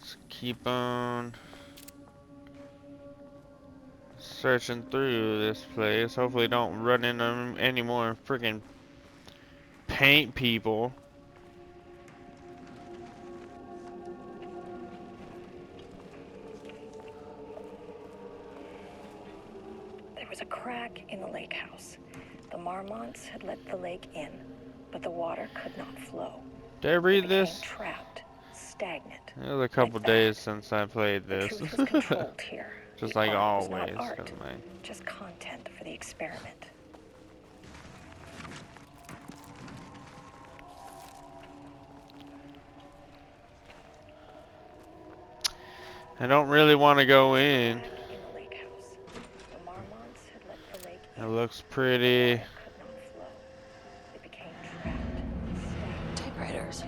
let's keep on searching through this place. Hopefully don't run into any more freaking paint people. There was a crack in the lake house. The marmots had let the lake in, but the water could not flow. Did I read It this? became trapped, stagnant. It was a couple days since I played The this. truth was controlled here. Just The like art was not always. art, just content for the experiment. I don't really want to go in. In the lake house. The marmots had let the lake It in. looks pretty. Could not flow. It became trapped, stagnant. Typewriters.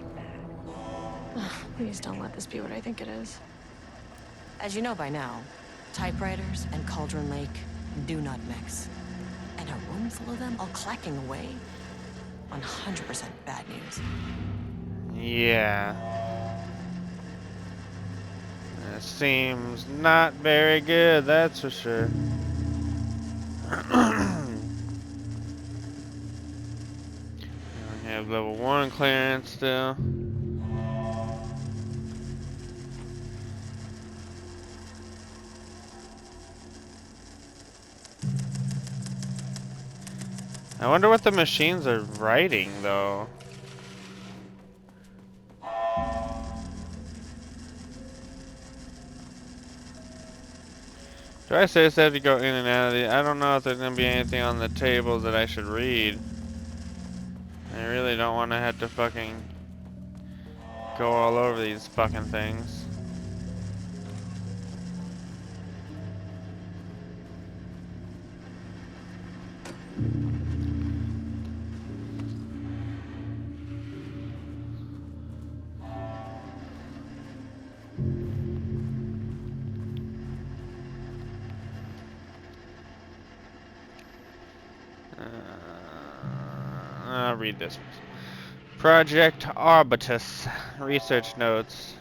Please don't let this be what I think it is. As you know by now, typewriters and Cauldron Lake do not mix. And a room full of them all clacking away? 100% bad news. Yeah. It seems not very good, that's for sure. We have level 1 clearance still. I wonder what the machines are writing, though. Do I seriously have to go in and out of the... I don't know if there's going to be anything on the table that I should read. I really don't want to have to fucking go all over these fucking things. I'll read this one. Project Arbutus. Research notes.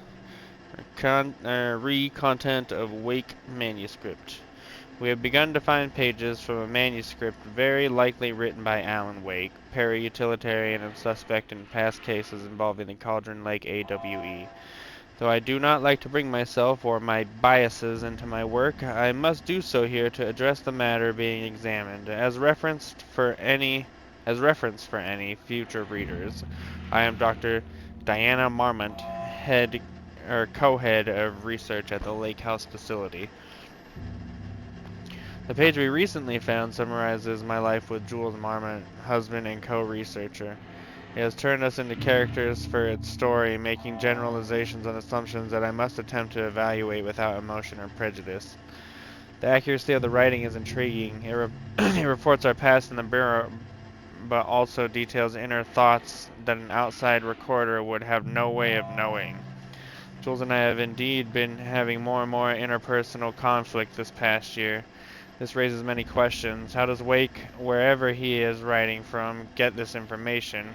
Content of Wake manuscript. We have begun to find pages from a manuscript very likely written by Alan Wake, para-utilitarian and suspect in past cases involving the Cauldron Lake AWE. Though I do not like to bring myself or my biases into my work, I must do so here to address the matter being examined. As reference for any future readers, I am Dr. Diana Marmont, co-head of research at the Lake House facility. The page we recently found summarizes my life with Jules Marmont, husband and co-researcher. It has turned us into characters for its story, making generalizations and assumptions that I must attempt to evaluate without emotion or prejudice. The accuracy of the writing is intriguing. It reports our past in the bureau, but also details inner thoughts that an outside recorder would have no way of knowing. Jules and I have indeed been having more and more interpersonal conflict this past year. This raises many questions. How does Wake, wherever he is writing from, get this information?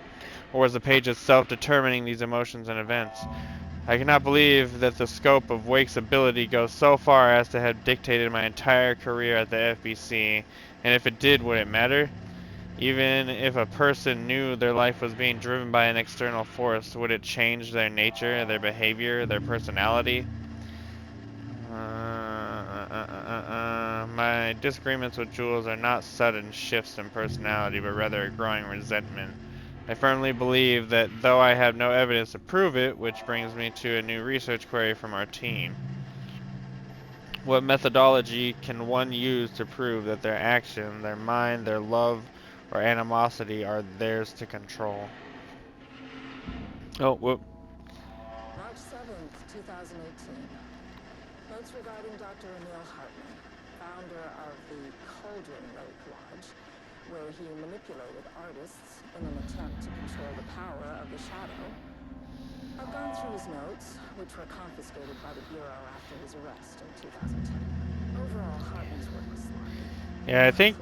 Or is the page itself determining these emotions and events? I cannot believe that the scope of Wake's ability goes so far as to have dictated my entire career at the FBC, and if it did, would it matter? Even if a person knew their life was being driven by an external force, would it change their nature, their behavior, their personality? My disagreements with Jules are not sudden shifts in personality, but rather a growing resentment. I firmly believe that though I have no evidence to prove it, which brings me to a new research query from our team. What methodology can one use to prove that their action, their mind, their love, or animosity are theirs to control? Oh, whoop. March 7th, 2018. Notes regarding Dr. Emil Hartman, founder of the Cauldron Lake Lodge, where he manipulated artists in an attempt to control the power of the shadow. I've gone through his notes, which were confiscated by the Bureau after his arrest in 2010. Overall, Hartman's work was sloppy. Yeah, I think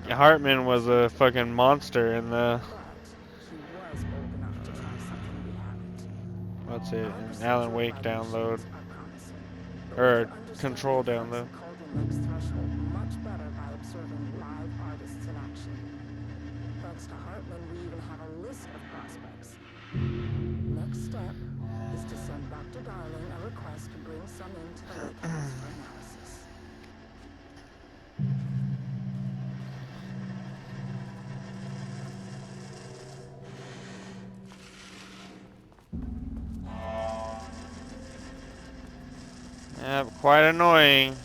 Hartman was a fucking monster in the... He was bold enough to try something we haven't. What's it? An Alan Wake download. Or Ritter understands control the down effects low. of Cauldron Lake's threshold much better by observing live artists in action. Thanks to Hartman, we even have a list of prospects. Next step is to send Dr. Darling a request to bring some into the lake house for analysis. Yep, quite annoying.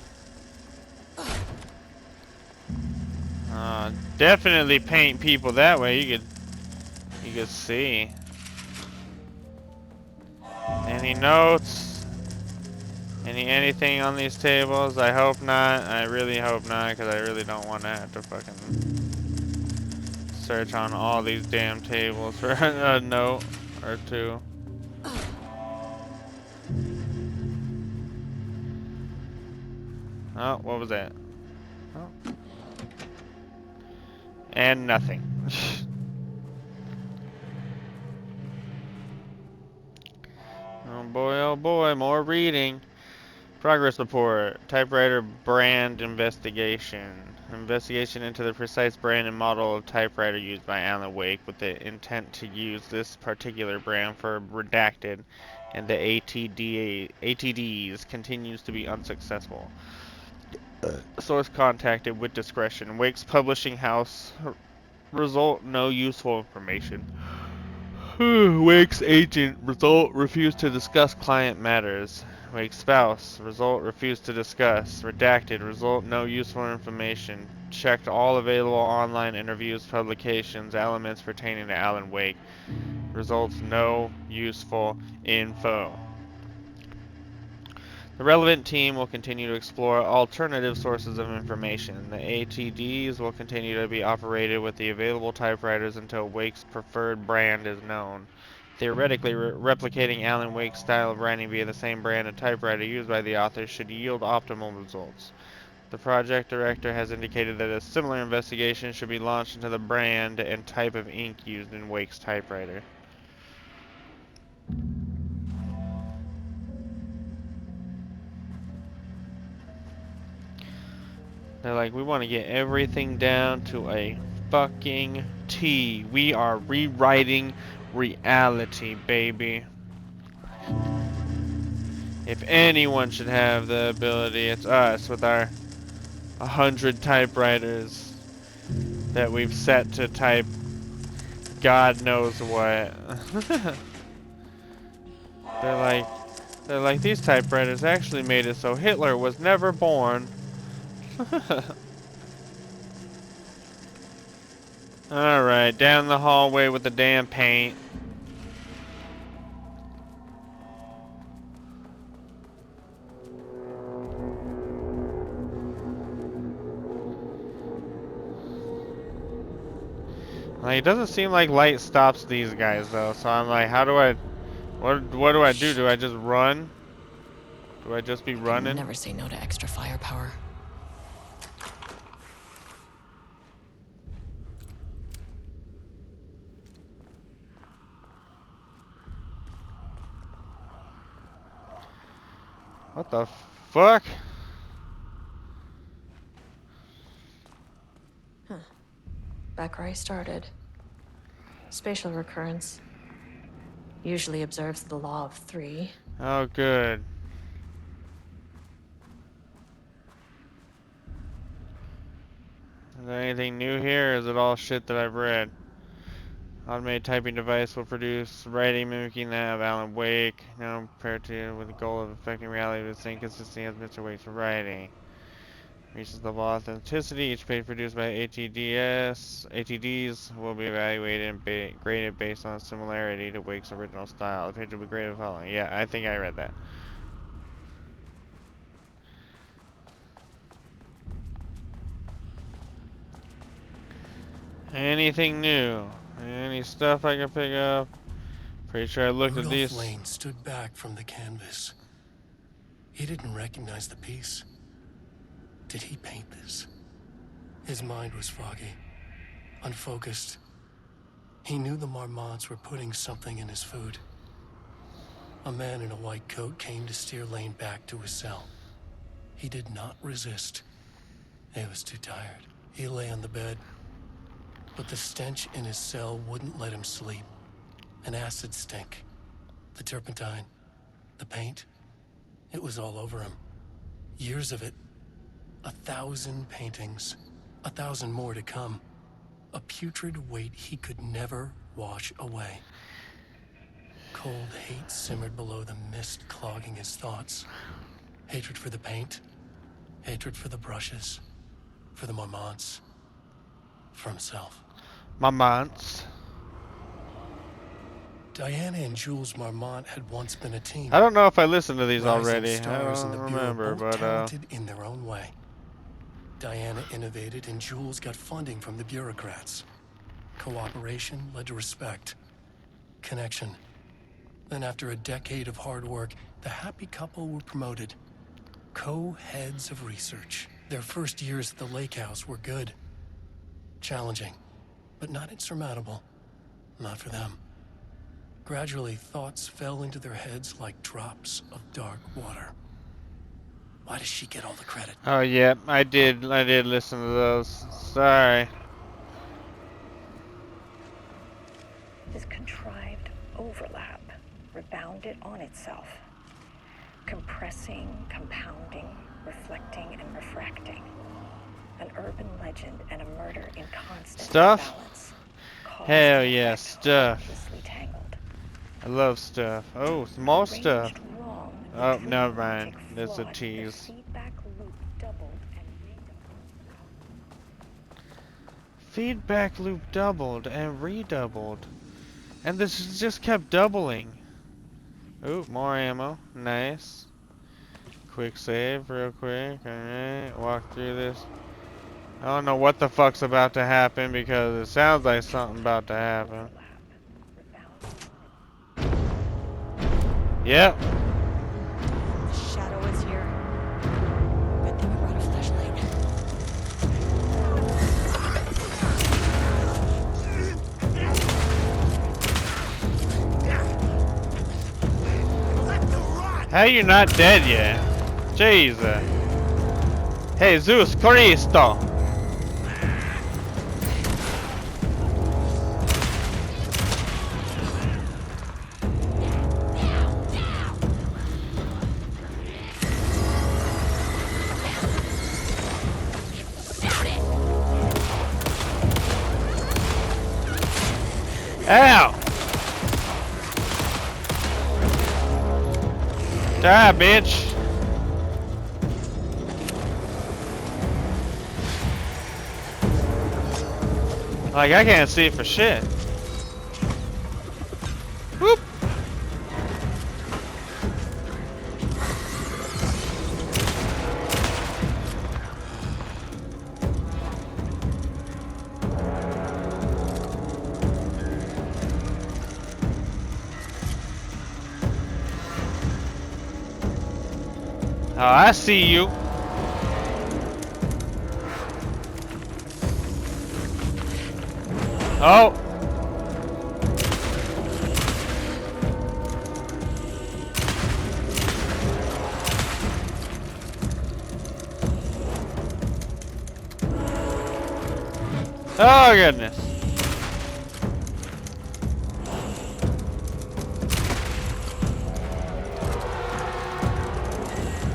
Definitely paint people that way. You could see. Any notes? Anything on these tables? I hope not. I really hope not, because I really don't want to have to fucking search on all these damn tables for a note or two. Oh, what was that? Oh. And nothing. Oh boy, more reading. Progress report. Typewriter brand investigation. Investigation into the precise brand and model of typewriter used by Alan Wake with the intent to use this particular brand for redacted and the ATDs continues to be unsuccessful. Source contacted with discretion. Wake's publishing house. Result no useful information. Wake's agent. Result refused to discuss client matters. Wake's spouse. Result refused to discuss. Redacted. Result no useful information. Checked all available online interviews, publications, elements pertaining to Alan Wake. Results no useful info. The relevant team will continue to explore alternative sources of information. The ATDs will continue to be operated with the available typewriters until Wake's preferred brand is known. Theoretically, replicating Alan Wake's style of writing via the same brand of typewriter used by the author should yield optimal results. The project director has indicated that a similar investigation should be launched into the brand and type of ink used in Wake's typewriter. They're like, we want to get everything down to a fucking T. We are rewriting reality, baby. If anyone should have the ability, it's us with our 100 typewriters that we've set to type God knows what. they're they're like, these typewriters actually made it so Hitler was never born. Alright, down the hallway with the damn paint. Like, it doesn't seem like light stops these guys though, so I'm like, how do I, what do I do? Do I just run? Do I just be running? Never say no to extra firepower. What the fuck? Huh. Back where I started. Spatial recurrence. Usually observes the law of 3. Oh, good. Is there anything new here, or is it all shit that I've read? Automated typing device will produce writing mimicking that of Alan Wake, now prepared to with the goal of affecting reality with the same consistency as Mr. Wake's writing. Reaches the law of authenticity. Each page produced by ATDs will be evaluated and graded based on similarity to Wake's original style. The page will be graded following. Yeah, I think I read that. Anything new? Any stuff I can pick up? Pretty sure I looked at these. Lane stood back from the canvas. He didn't recognize the piece. Did he paint this? His mind was foggy, unfocused. He knew the Marmots were putting something in his food. A man in a white coat came to steer Lane back to his cell. He did not resist. He was too tired. He lay on the bed, but the stench in his cell wouldn't let him sleep. An acid stink. The turpentine. The paint. It was all over him. Years of it. 1,000 paintings. 1,000 more to come. A putrid weight he could never wash away. Cold hate simmered below the mist clogging his thoughts. Hatred for the paint. Hatred for the brushes. For the Marmonts. For himself. Marmonts. Diana and Jules Marmont had once been a team. I don't know if I listened to these Rising already. I stars in don't the Bureau, remember, both but talented in their own way. Diana innovated and Jules got funding from the bureaucrats. Cooperation led to respect. Connection. Then after a decade of hard work, the happy couple were promoted. Co-heads of research. Their first years at the lake house were good. Challenging, but not insurmountable. Not for them. Gradually, thoughts fell into their heads like drops of dark water. Why does she get all the credit? oh yeah, I did listen to those. Sorry. This contrived overlap rebounded on itself, compressing, compounding, reflecting, and refracting. An urban legend and a murder in constant Stuff? balance. Hell yeah, stuff. Hopelessly tangled. I love stuff. Oh, small stuff. Arranged wrong, the Oh, true never logic mind. That's a flawed, the tease. feedback loop doubled and Feedback loop doubled and redoubled. And this just kept doubling. Ooh, more ammo. Nice. Quick save real quick. Alright, walk through this. I don't know what the fuck's about to happen because it sounds like something about to happen. Yep. The shadow is here. Good thing we brought a flashlight. How you not dead yet? Jesus. Jesus Cristo. Ow! Die, bitch! Like, I can't see for shit. Whoop! Oh, I see you. Oh. Oh, goodness.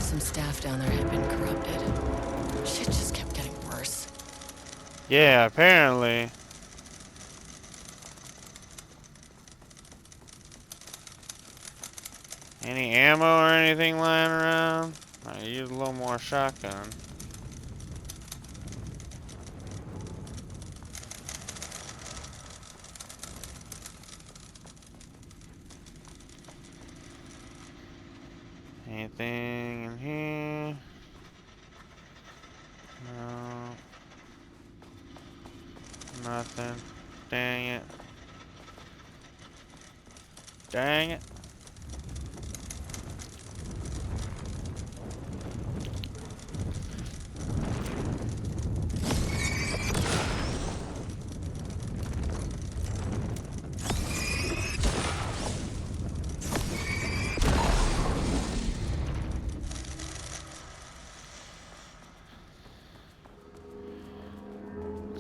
Some staff down there had been corrupted. Shit just kept getting worse. Yeah, apparently. Any ammo or anything lying around? I use a little more shotgun. Anything in here? No. Nothing. Dang it. Dang it.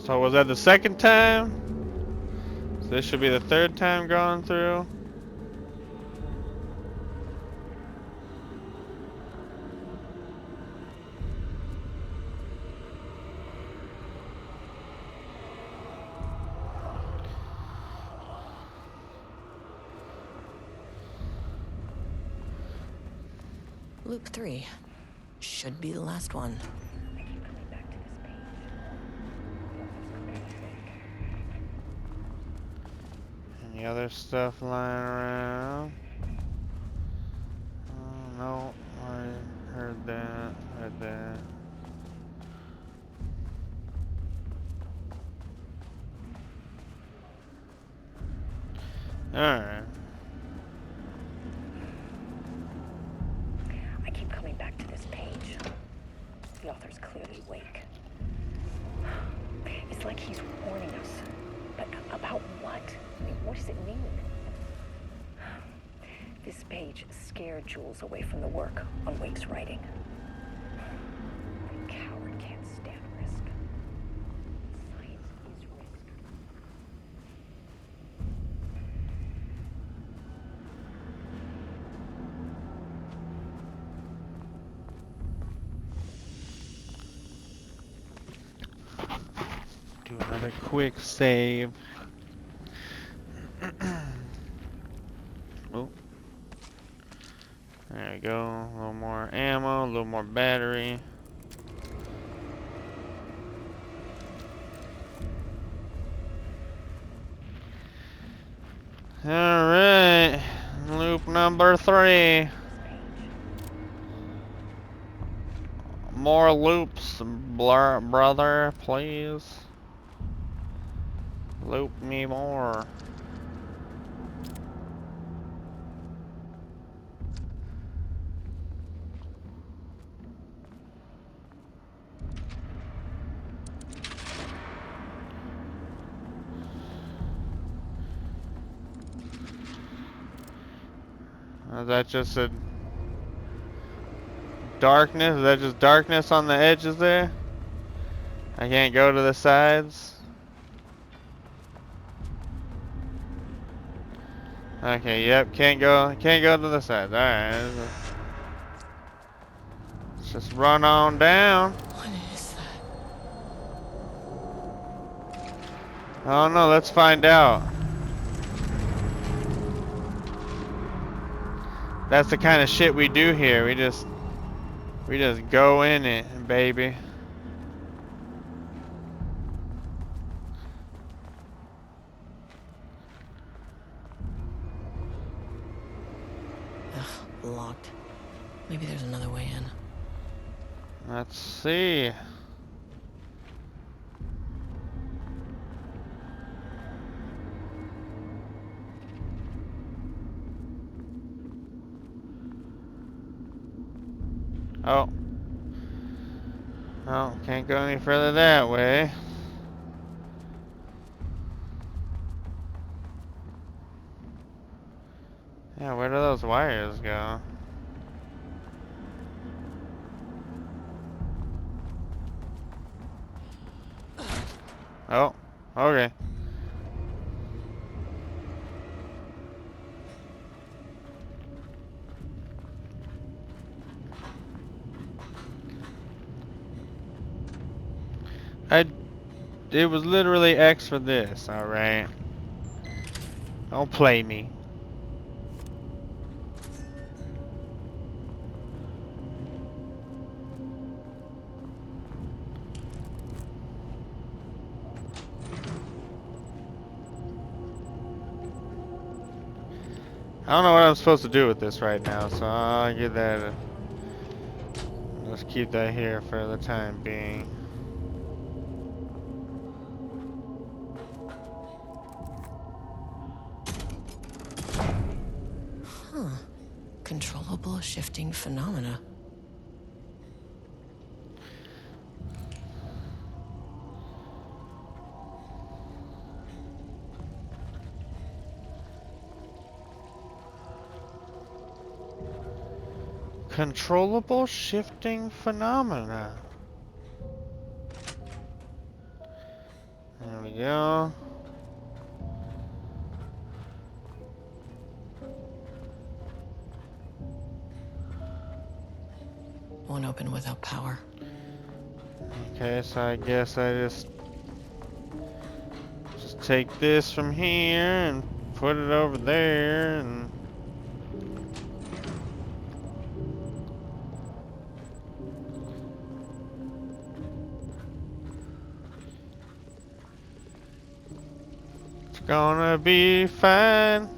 So was that the second time? So this should be the third time going through. Loop 3. Should be the last one. I keep coming back to this page. Any other stuff lying around? Oh, no, I heard that, heard that. Alright. I keep coming back to this page. The author's clearly awake. It's like he's warning us. But about what? I mean, what does it mean? This page scared Jules away from the work on Wake's writing. The coward can't stand risk. Science is risk. Do another quick save. Oh. There we go. A little more ammo, a little more battery. Alright. Loop number 3. More loops, brother, please. Loop me more. Is that just a darkness? Is that just darkness on the edges there? I can't go to the sides? Okay, yep, can't go to the sides. Alright. Let's just run on down. What is that? Oh no, let's find out. That's the kind of shit we do here. We just go in it, baby. Ugh, locked. Maybe there's another way in. Let's see. Oh. Oh, can't go any further that way. Yeah, where do those wires go? Oh, okay. It was literally X for this, alright? Don't play me. I don't know what I'm supposed to do with this right now, so I'll get that. Let's keep that here for the time being. Huh. Controllable shifting phenomena. Controllable shifting phenomena. we go. Won't open without power. Okay, so I guess I just take this from here and put it over there and it's gonna be fine.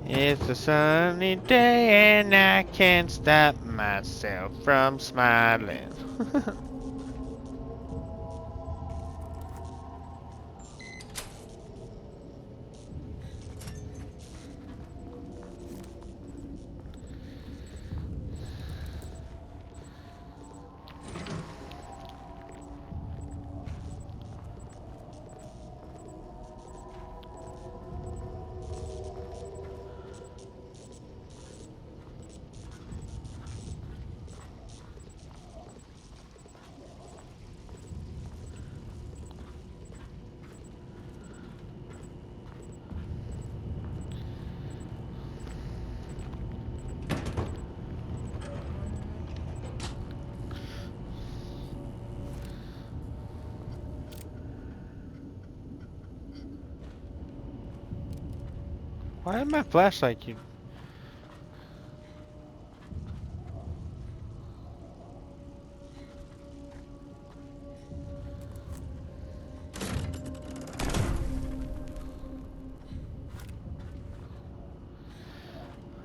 It's a sunny day and I can't stop myself from smiling. Why did my flashlight keep...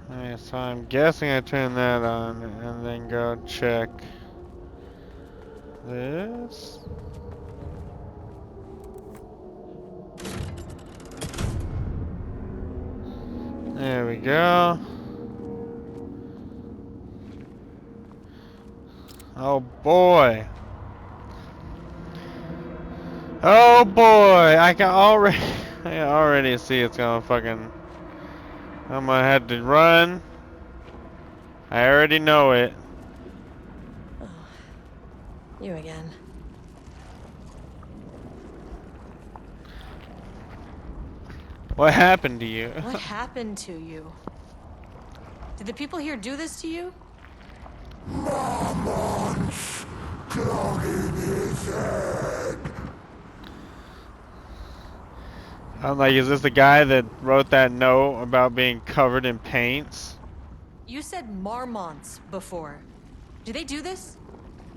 Alright, so I'm guessing I turn that on and then go check this. There we go. Oh boy. Oh boy, I can already I already see it's gonna fucking I'm gonna have to run. I already know it. Oh, you again. What happened to you? What happened to you? Did the people here do this to you? I'm like, is this the guy that wrote that note about being covered in paints? You said Marmonts before. Do they do this?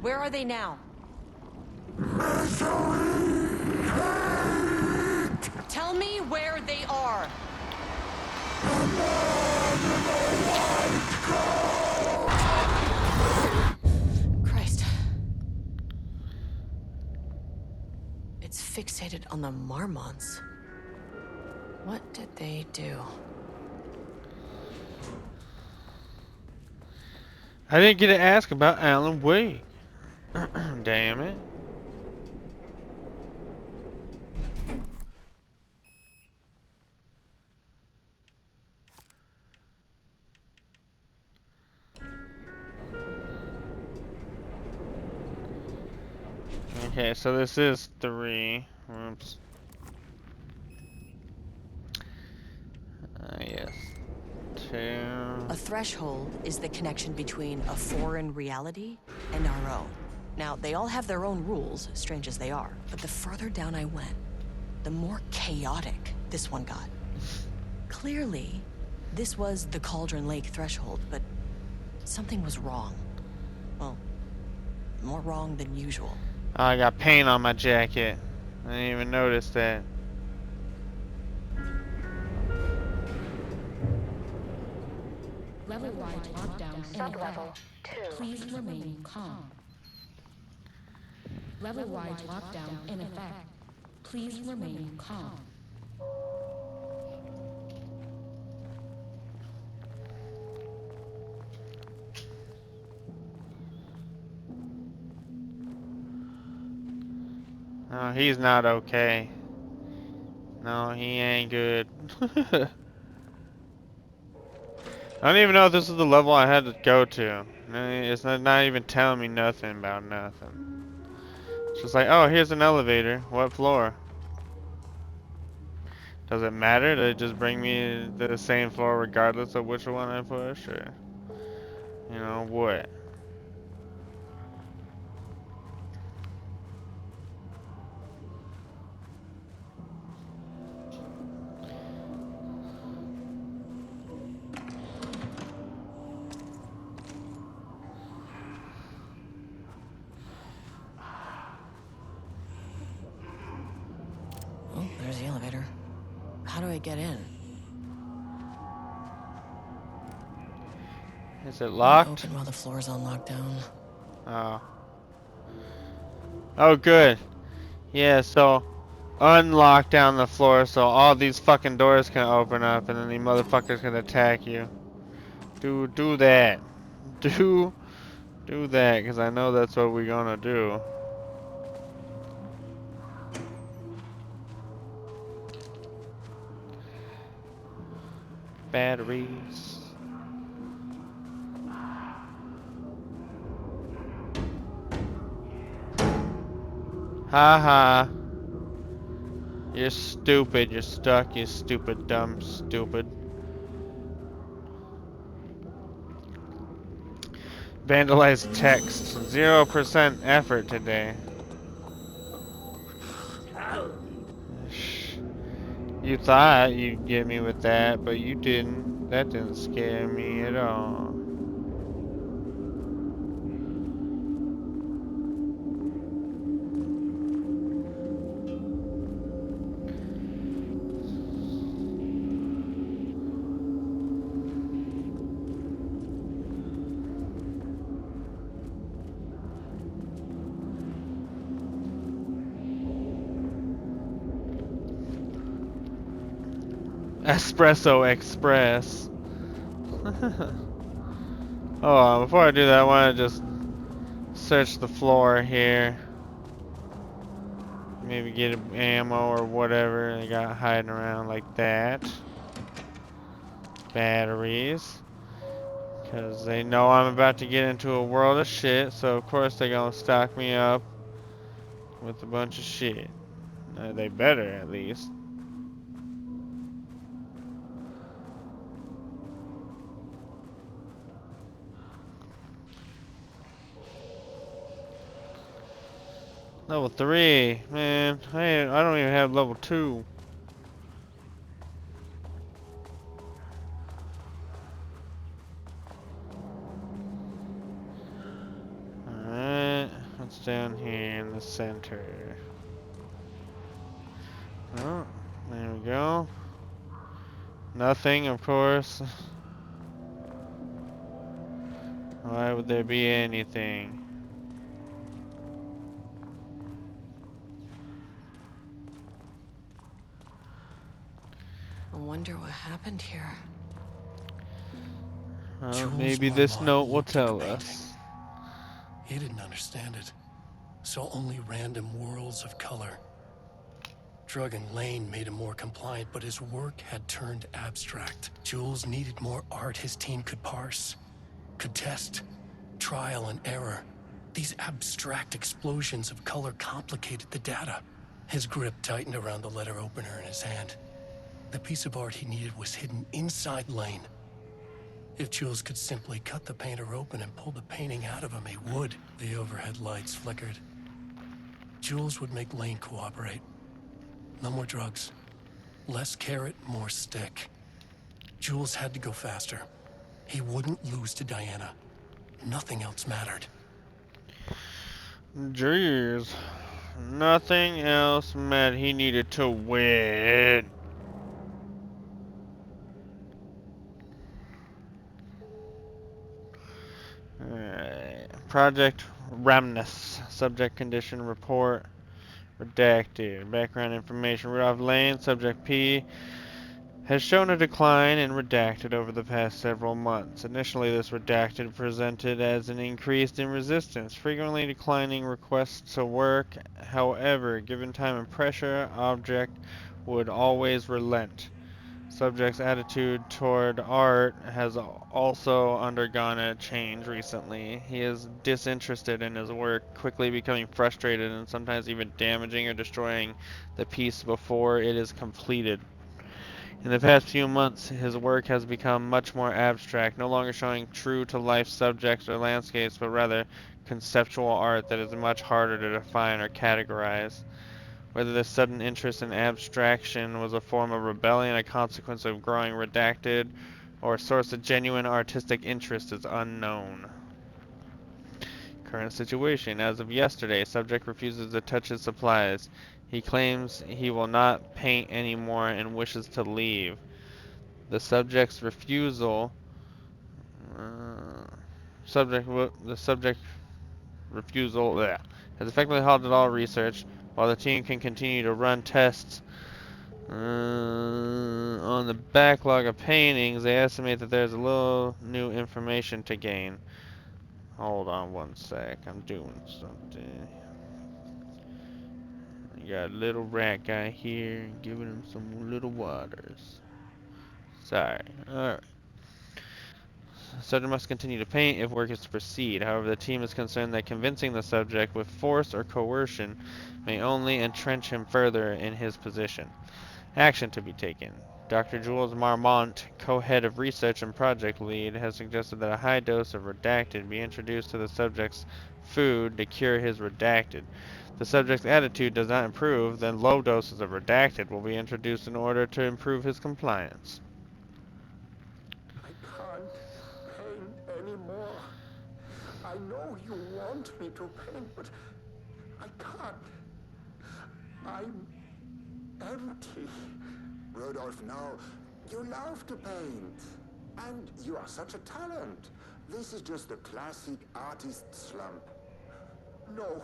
Where are they now? Tell me where they are. Christ. It's fixated on the Marmonts. What did they do? I didn't get to ask about Alan Wake. Damn it. Okay, so this is 3. Oops. Yes. 2. A threshold is the connection between a foreign reality and our own. Now, they all have their own rules, strange as they are, but the further down I went, the more chaotic this one got. Clearly, this was the Cauldron Lake threshold, but something was wrong. Well, more wrong than usual. Oh, I got paint on my jacket. I didn't even notice that. Level-wide lockdown in Sublevel effect. 2. Please remain calm. Level-wide lockdown in effect. Please remain calm. No, he's not okay. No, he ain't good. I don't even know if this is the level I had to go to. It's not even telling me nothing about nothing. It's just like, oh, here's an elevator. What floor? Does it matter? Does it just bring me to the same floor regardless of which one I push? Or, you know, what? Oh, there's the elevator. How do I get in? Is it Won't locked? open while the floor's on lockdown. Oh. Oh, good. Yeah, so unlock down the floor so all these fucking doors can open up and then the motherfuckers can attack you. Do that. Do that, because I know that's what we're gonna do. Batteries. Haha. You're stupid. You're stuck. You stupid, dumb, stupid. Vandalized text. 0% effort today. You thought you'd get me with that, but you didn't. That didn't scare me at all. Espresso Express. Oh, before I do that, I want to just search the floor here. Maybe get ammo or whatever they got hiding around like that. Batteries. Because they know I'm about to get into a world of shit, so of course they're gonna stock me up with a bunch of shit. They better, at least. Level 3, man. I don't even have level 2. Alright, what's down here in the center? Oh, there we go. Nothing, of course. Why would there be anything? I wonder what happened here. Well, Jules maybe this Marmont note will looked at the tell painting. us. He didn't understand it. Saw only random whirls of color. Drug and Lane made him more compliant, but his work had turned abstract. Jules needed more art his team could parse, could test. Trial and error. These abstract explosions of color complicated the data. His grip tightened around the letter opener in his hand. The piece of art he needed was hidden inside Lane. If Jules could simply cut the painter open and pull the painting out of him, he would. The overhead lights flickered. Jules would make Lane cooperate. No more drugs. Less carrot, more stick. Jules had to go faster. He wouldn't lose to Diana. Nothing else mattered. Jeez. Nothing else meant he needed to win. Alright. Project Ramnus. Subject condition report. Redacted. Background information. Rudolph Lane. Subject P. Has shown a decline in redacted over the past several months. Initially, this redacted presented as an increase in resistance, frequently declining requests to work. However, given time and pressure, object would always relent. Subject's attitude toward art has also undergone a change recently. He is disinterested in his work, quickly becoming frustrated and sometimes even damaging or destroying the piece before it is completed. In the past few months, his work has become much more abstract, no longer showing true-to-life subjects or landscapes, but rather conceptual art that is much harder to define or categorize. Whether this sudden interest in abstraction was a form of rebellion, a consequence of growing redacted, or a source of genuine artistic interest is unknown. Current situation. As of yesterday, subject refuses to touch his supplies. He claims he will not paint anymore and wishes to leave. The subject's refusal uh, the subject refusal bleh, has effectively halted all research, while the team can continue to run tests on the backlog of paintings. They estimate that there's a little new information to gain. Hold on one sec, I'm doing something. I got a little rat guy here, giving him some little waters. Sorry. Alright. Subject must continue to paint if work is to proceed. However, the team is concerned that convincing the subject with force or coercion may only entrench him further in his position. Action to be taken. Dr. Jules Marmont, co-head of research and project lead, has suggested that a high dose of redacted be introduced to the subject's food to cure his redacted. If the subject's attitude does not improve, then low doses of redacted will be introduced in order to improve his compliance. I can't paint anymore. I know you want me to paint, but I can't. I'm empty. Rudolph, no. You love to paint. And you are such a talent. This is just the classic artist slump. No.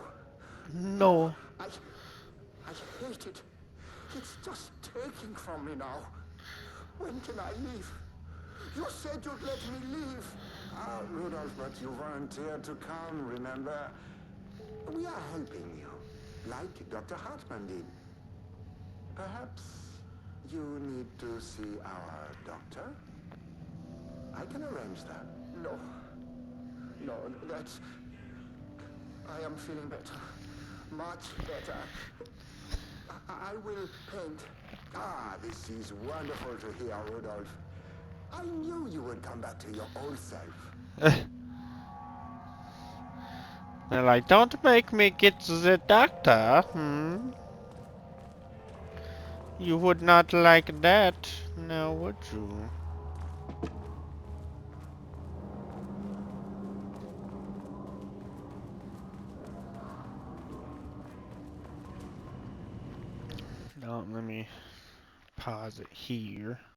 No. No. I hate it. It's just taking from me now. When can I leave? You said you'd let me leave. Ah, Rudolph, but you volunteered to come, remember? We are helping you, like Dr. Hartman did. Perhaps you need to see our doctor? I can arrange that. No. No, that's... I am feeling better. Much better. I will paint. Ah, this is wonderful to hear, Rudolph. I knew you would come back to your old self. They're like, don't make me get the doctor. You would not like that, now would you? No, let me pause it here.